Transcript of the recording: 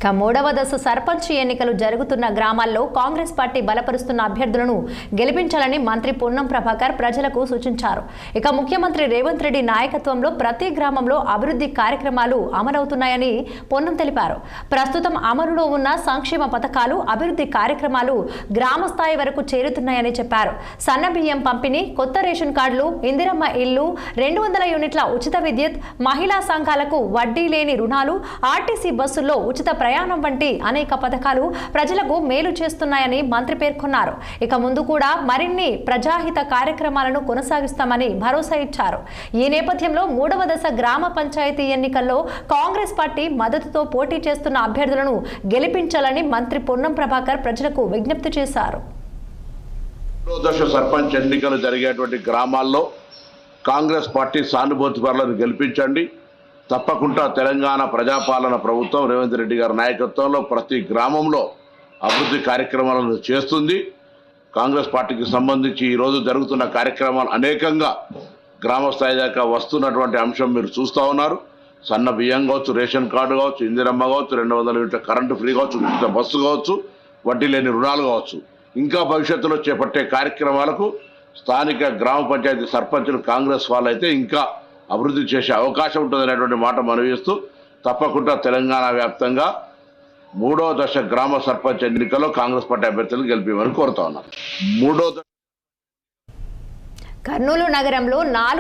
మూడవ దశ సర్పంచ్ ఎన్నికలు జరుగుతున్న గ్రామాల్లో కాంగ్రెస్ పార్టీ బలపరుస్తున్న అభ్యర్థులను గెలిపించాలని మంత్రి పొన్నం ప్రభాకర్ ప్రజలకు సూచించారు. ముఖ్యమంత్రి రేవంత్ రెడ్డి నాయకత్వంలో ప్రతి గ్రామంలో అభివృద్ధి కార్యక్రమాలు అమలవుతున్నాయని పొన్నం తెలిపారు. ప్రస్తుతం అమలులో ఉన్న సంక్షేమ పథకాలు, అభివృద్ధి కార్యక్రమాలు గ్రామ స్థాయి వరకు చేరుతున్నాయని చెప్పారు. సన్న బియ్యం పంపిణీ, కొత్త రేషన్ కార్డులు, ఇందిరమ్మ ఇల్లు, 200 యూనిట్ల ఉచిత విద్యుత్, మహిళా సంఘాలకు వడ్డీ లేని రుణాలు, ఆర్టీసీ బస్సుల్లో ఉచిత ప్రయాణం వంటి అనేక పథకాలు ప్రజలకు మేలు చేస్తున్నాయని మంత్రి పేర్కొన్నారు. ముందు కూడా మరిన్ని ప్రజాహిత కార్యక్రమాలను కొనసాగిస్తామని భరోసా ఇచ్చారు. ఈ నేపథ్యంలో మూడవ దశ గ్రామ పంచాయతీ ఎన్నికల్లో కాంగ్రెస్ పార్టీ మద్దతుతో పోటీ చేస్తున్న అభ్యర్థులను గెలిపించాలని మంత్రి పొన్నం ప్రభాకర్ ప్రజలకు విజ్ఞప్తి చేశారు. మూడవ దశ సర్పంచ్ ఎన్నికలు జరిగేటువంటి గ్రామాల్లో కాంగ్రెస్ పార్టీ సానుభూతిపరులను గెలిపించండి. తప్పకుండా తెలంగాణ ప్రజాపాలన ప్రభుత్వం రేవంత్ రెడ్డి గారి నాయకత్వంలో ప్రతి గ్రామంలో అభివృద్ధి కార్యక్రమాలను చేస్తుంది. కాంగ్రెస్ పార్టీకి సంబంధించి ఈరోజు జరుగుతున్న కార్యక్రమాలు అనేకంగా గ్రామ స్థాయి దాకా వస్తున్నటువంటి అంశం మీరు చూస్తూ ఉన్నారు. సన్న బియ్యం కావచ్చు, రేషన్ కార్డు కావచ్చు, ఇందిరమ్మ కావచ్చు, 200 యూనిట్ల కరెంటు ఫ్రీ కావచ్చు, ఉచిత బస్సు కావచ్చు, వడ్డీ లేని రుణాలు కావచ్చు. ఇంకా భవిష్యత్తులో చేపట్టే కార్యక్రమాలకు స్థానిక గ్రామ పంచాయతీ సర్పంచులు కాంగ్రెస్ వాళ్ళైతే ఇంకా అభివృద్ధి చేసే అవకాశం ఉంటుందనేటువంటి మాట మనవిస్తూ తప్పకుండా తెలంగాణ వ్యాప్తంగా మూడో దశ గ్రామ సర్పంచ్ ఎన్నికల్లో కాంగ్రెస్ పార్టీ అభ్యర్థులను గెలిపేమని కోరుతా ఉన్నారు. కర్నూలు నగరంలో